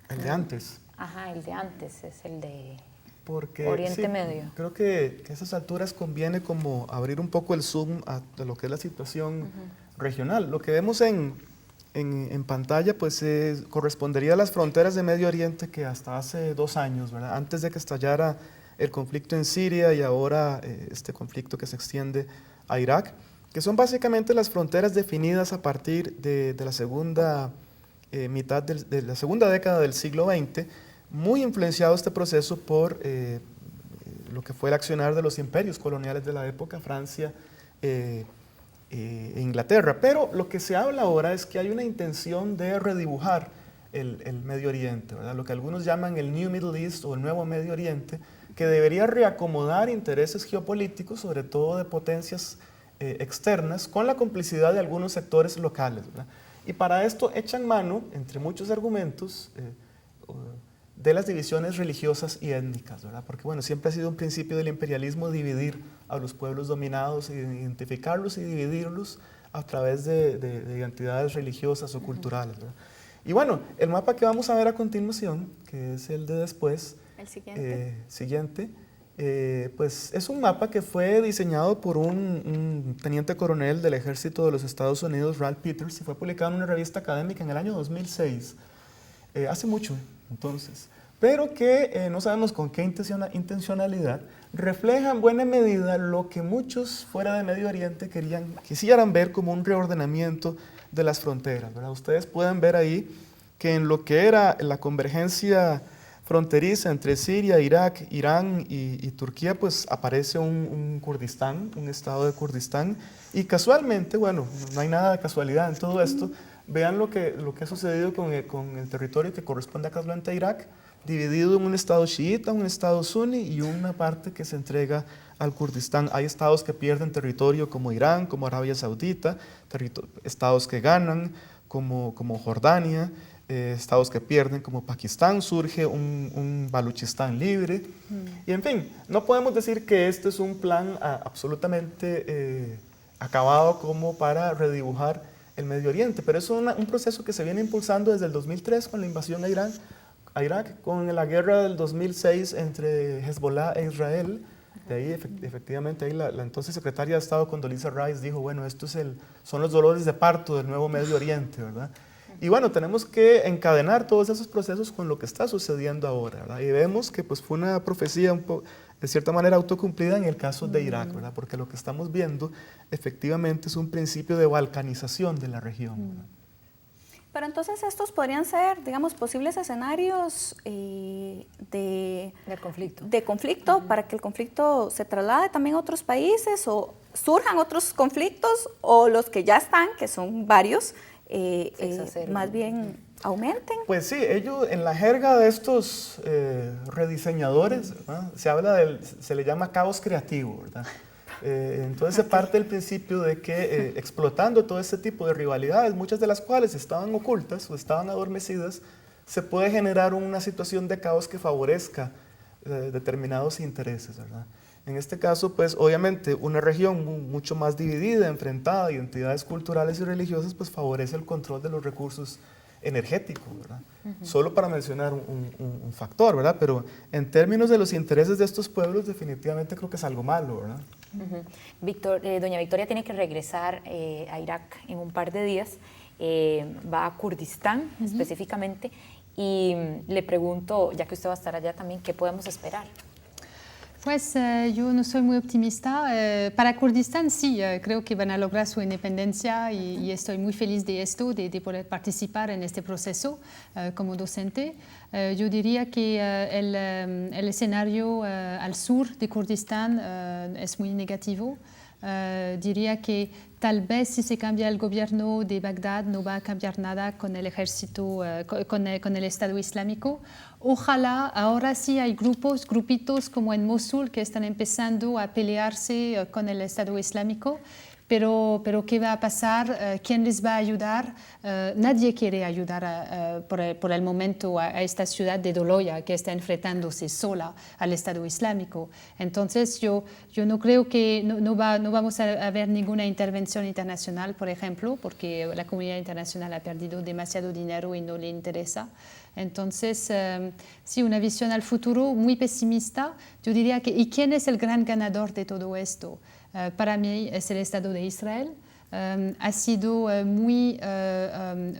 El de antes. Ajá, el de antes, es el de Porque, Oriente Medio. Creo que a esas alturas conviene como abrir un poco el zoom de lo que es la situación regional. Lo que vemos en pantalla pues correspondería a las fronteras de Medio Oriente que hasta hace 2 años, ¿verdad? Antes de que estallara el conflicto en Siria y ahora este conflicto que se extiende a Irak, que son básicamente las fronteras definidas a partir de la segunda mitad de la segunda década del siglo XX, muy influenciado este proceso por lo que fue el accionar de los imperios coloniales de la época, Francia e Inglaterra. Pero lo que se habla ahora es que hay una intención de redibujar el Medio Oriente, ¿verdad? Lo que algunos llaman el New Middle East o el Nuevo Medio Oriente, que debería reacomodar intereses geopolíticos, sobre todo de potencias externas, con la complicidad de algunos sectores locales, ¿verdad? Y para esto echan mano, entre muchos argumentos, de las divisiones religiosas y étnicas, ¿verdad? Porque bueno, siempre ha sido un principio del imperialismo dividir a los pueblos dominados, identificarlos y dividirlos a través de identidades religiosas o culturales, ¿verdad? Y bueno, el mapa que vamos a ver a continuación, que es el de después, el siguiente, pues es un mapa que fue diseñado por un teniente coronel del ejército de los Estados Unidos, Ralph Peters, y fue publicado en una revista académica en el año 2006, hace mucho. Entonces, pero que no sabemos con qué intencionalidad, refleja en buena medida lo que muchos fuera de Medio Oriente quisieran ver como un reordenamiento de las fronteras, ¿verdad? Ustedes pueden ver ahí que en lo que era la convergencia fronteriza entre Siria, Irak, Irán y Turquía, pues aparece un Kurdistán, un estado de Kurdistán, y casualmente, bueno, no hay nada de casualidad en todo esto. Vean lo que ha sucedido con el territorio que corresponde casualmente a Irak, dividido en un estado chiita, un estado suní y una parte que se entrega al Kurdistán. Hay estados que pierden territorio como Irán, como Arabia Saudita, estados que ganan como Jordania, estados que pierden como Pakistán, surge un Baluchistán libre. Y en fin, no podemos decir que este es un plan absolutamente acabado como para redibujar el Medio Oriente, pero es un proceso que se viene impulsando desde el 2003 con la invasión a Irak, con la guerra del 2006 entre Hezbollah e Israel. De ahí, efectivamente, ahí la entonces secretaria de Estado, Condoleezza Rice, dijo, bueno, estos son los dolores de parto del nuevo Medio Oriente, ¿verdad? Y bueno, tenemos que encadenar todos esos procesos con lo que está sucediendo ahora, ¿verdad? Y vemos que pues, fue una profecía de cierta manera autocumplida en el caso de Irak, ¿verdad? Porque lo que estamos viendo efectivamente es un principio de balcanización de la región, ¿verdad? Pero entonces estos podrían ser, digamos, posibles escenarios de conflicto para que el conflicto se traslade también a otros países o surjan otros conflictos o los que ya están, que son varios, más bien aumenten. Pues sí, ellos en la jerga de estos rediseñadores, ¿verdad? Se le llama caos creativo, ¿verdad? Entonces se parte del principio de que explotando todo este tipo de rivalidades, muchas de las cuales estaban ocultas o estaban adormecidas, se puede generar una situación de caos que favorezca determinados intereses, ¿verdad? En este caso, pues obviamente una región mucho más dividida, enfrentada a identidades culturales y religiosas, pues favorece el control de los recursos energético, ¿verdad? Solo para mencionar un factor, ¿verdad? Pero en términos de los intereses de estos pueblos, definitivamente creo que es algo malo, ¿verdad? Doña Victoria tiene que regresar a Irak en un par de días, va a Kurdistán específicamente, y le pregunto, ya que usted va a estar allá también, ¿qué podemos esperar? Pues yo no soy muy optimista. Para Kurdistán sí, creo que van a lograr su independencia y estoy muy feliz de esto, de poder participar en este proceso como docente. Yo diría que el escenario al sur de Kurdistán es muy negativo. Diría que tal vez si se cambia el gobierno de Bagdad no va a cambiar nada con el ejército, con el Estado Islámico. Ojalá, ahora sí hay grupitos como en Mosul que están empezando a pelearse con el Estado Islámico, pero ¿qué va a pasar? ¿Quién les va a ayudar? Nadie quiere ayudar por el momento a esta ciudad de Doloya que está enfrentándose sola al Estado Islámico. Entonces yo no creo que no vamos a ver ninguna intervención internacional, por ejemplo, porque la comunidad internacional ha perdido demasiado dinero y no le interesa. Entonces, sí, una visión al futuro muy pesimista. Yo diría que, ¿y quién es el gran ganador de todo esto? Para mí es el Estado de Israel. Ha sido muy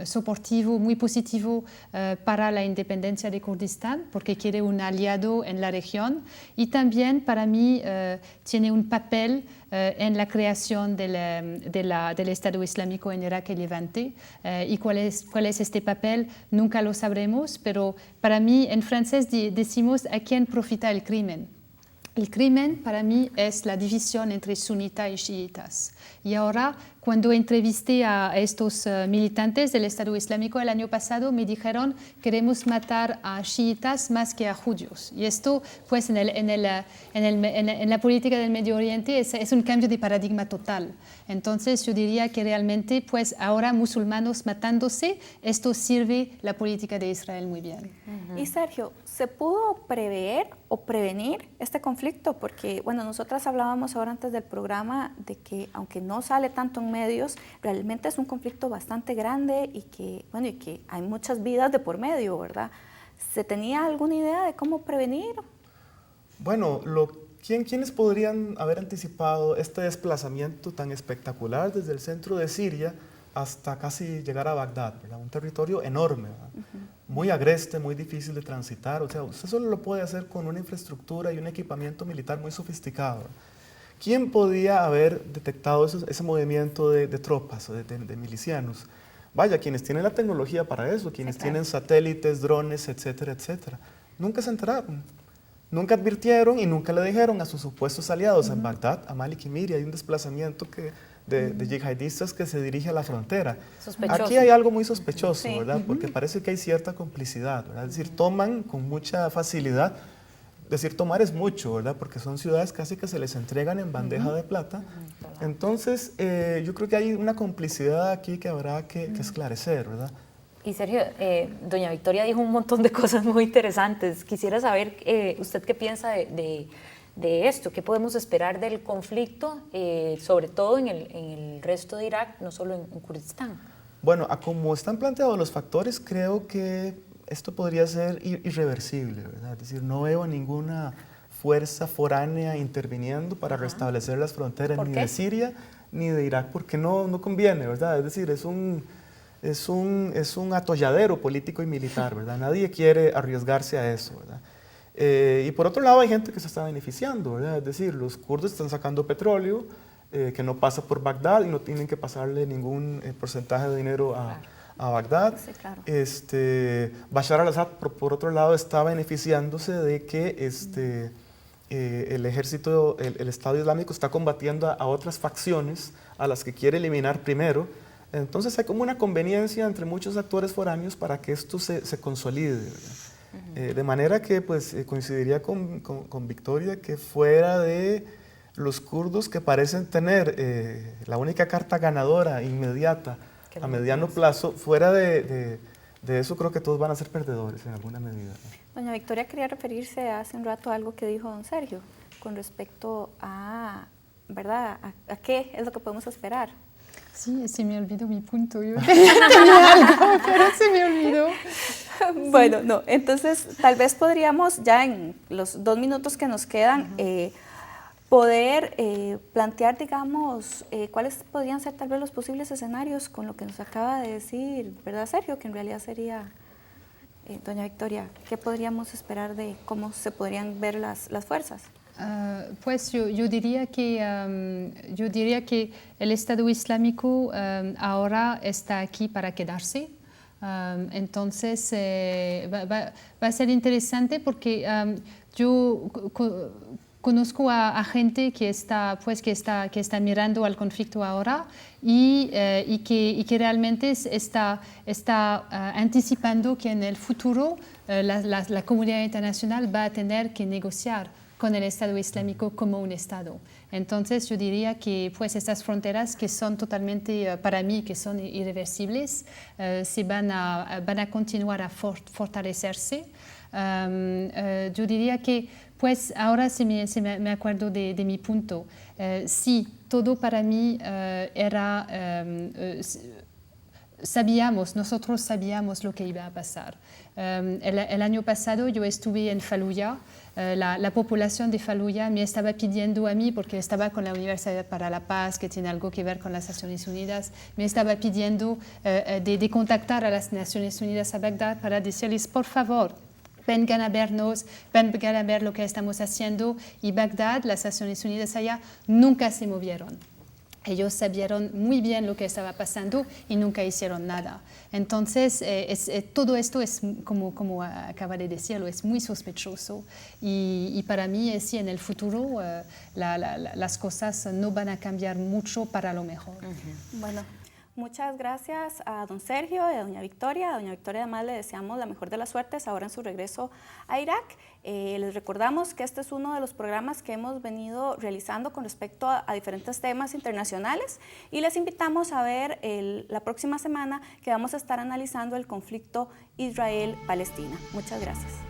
soportivo, muy positivo para la independencia de Kurdistán, porque quiere un aliado en la región, y también para mí tiene un papel en la creación del Estado Islámico en Irak y Levante. Y cuál es este papel nunca lo sabremos, pero para mí en francés decimos ¿a quién profita el crimen? El crimen para mí es la división entre sunitas y chiitas. Y ahora, cuando entrevisté a estos militantes del Estado Islámico el año pasado, me dijeron queremos matar a chiitas más que a judíos. Y esto, pues, en la política del Medio Oriente es un cambio de paradigma total. Entonces, yo diría que realmente, pues, ahora musulmanes matándose, esto sirve la política de Israel muy bien. Y Sergio, ¿se pudo prever o prevenir este conflicto? Porque, bueno, nosotras hablábamos ahora antes del programa de que, aunque no sale tanto en medios, realmente es un conflicto bastante grande y que, bueno, y que hay muchas vidas de por medio, ¿verdad? ¿Se tenía alguna idea de cómo prevenir? Bueno, ¿quiénes podrían haber anticipado este desplazamiento tan espectacular desde el centro de Siria hasta casi llegar a Bagdad, ¿verdad? Un territorio enorme, ¿verdad? Muy agreste, muy difícil de transitar. O sea, usted solo lo puede hacer con una infraestructura y un equipamiento militar muy sofisticado, ¿verdad? ¿Quién podía haber detectado ese movimiento de tropas, de milicianos? Vaya, quienes tienen la tecnología para eso, quienes tienen satélites, drones, etcétera, etcétera. Nunca se enteraron, nunca advirtieron y nunca le dijeron a sus supuestos aliados en Bagdad, a Malik y Miri, hay un desplazamiento de yihadistas que se dirige a la frontera. Sospechoso. Aquí hay algo muy sospechoso, ¿verdad? Porque parece que hay cierta complicidad, ¿verdad? Es decir, toman con mucha facilidad. Decir tomar es mucho, ¿verdad? Porque son ciudades casi que se les entregan en bandeja de plata. Entonces, yo creo que hay una complicidad aquí que habrá que esclarecer, ¿verdad? Y Sergio, doña Victoria dijo un montón de cosas muy interesantes. Quisiera saber usted qué piensa de esto, qué podemos esperar del conflicto, sobre todo en el resto de Irak, no solo en Kurdistán. Bueno, a como están planteados los factores, creo que esto podría ser irreversible, ¿verdad? Es decir, no veo ninguna fuerza foránea interviniendo para restablecer las fronteras ni de Siria ni de Irak, porque no conviene, ¿verdad? Es decir, es un atolladero político y militar, ¿verdad? Nadie quiere arriesgarse a eso, ¿verdad? Y por otro lado hay gente que se está beneficiando, ¿verdad? Es decir, los kurdos están sacando petróleo que no pasa por Bagdad y no tienen que pasarle ningún porcentaje de dinero a Bagdad. Sí, claro. Bashar al-Assad, por otro lado, está beneficiándose de que el ejército, el Estado Islámico está combatiendo a otras facciones a las que quiere eliminar primero. Entonces hay como una conveniencia entre muchos actores foráneos para que esto se consolide, ¿verdad? De manera que pues, coincidiría con Victoria que fuera de los kurdos que parecen tener la única carta ganadora inmediata a mediano plazo, fuera de eso creo que todos van a ser perdedores en alguna medida. Doña Victoria quería referirse hace un rato a algo que dijo don Sergio con respecto a, ¿verdad? ¿A qué es lo que podemos esperar? Sí, se me olvidó mi punto. Yo tenía algo, pero se me olvidó. Bueno, no, entonces tal vez podríamos ya en los 2 minutos que nos quedan poder plantear, digamos, cuáles podrían ser tal vez los posibles escenarios con lo que nos acaba de decir, ¿verdad, Sergio? Que en realidad sería, doña Victoria, ¿qué podríamos esperar de cómo se podrían ver las fuerzas? Pues yo diría que el Estado Islámico ahora está aquí para quedarse. Entonces va a ser interesante porque yo conozco a gente que está mirando al conflicto ahora y que realmente está anticipando que en el futuro la comunidad internacional va a tener que negociar con el Estado Islámico como un Estado. Entonces yo diría que pues estas fronteras que son totalmente, para mí, que son irreversibles, se van a continuar a fortalecerse. Yo diría que pues ahora me acuerdo de mi punto. Sí, todo para mí era... nosotros sabíamos lo que iba a pasar. El año pasado yo estuve en Fallujah. La población de Fallujah me estaba pidiendo a mí, porque estaba con la Universidad para la Paz, que tiene algo que ver con las Naciones Unidas, me estaba pidiendo de contactar a las Naciones Unidas a Bagdad para decirles, por favor, vengan a vernos, vengan a ver lo que estamos haciendo. Y Bagdad, las Naciones Unidas allá, nunca se movieron. Ellos sabían muy bien lo que estaba pasando y nunca hicieron nada. Entonces, todo esto es, como acaba de decirlo, es muy sospechoso. Y para mí, sí, en el futuro, las cosas no van a cambiar mucho para lo mejor. Bueno, muchas gracias a don Sergio y a doña Victoria. A doña Victoria además le deseamos la mejor de las suertes ahora en su regreso a Irak. Les recordamos que este es uno de los programas que hemos venido realizando con respecto a diferentes temas internacionales y les invitamos a ver la próxima semana que vamos a estar analizando el conflicto Israel-Palestina. Muchas gracias.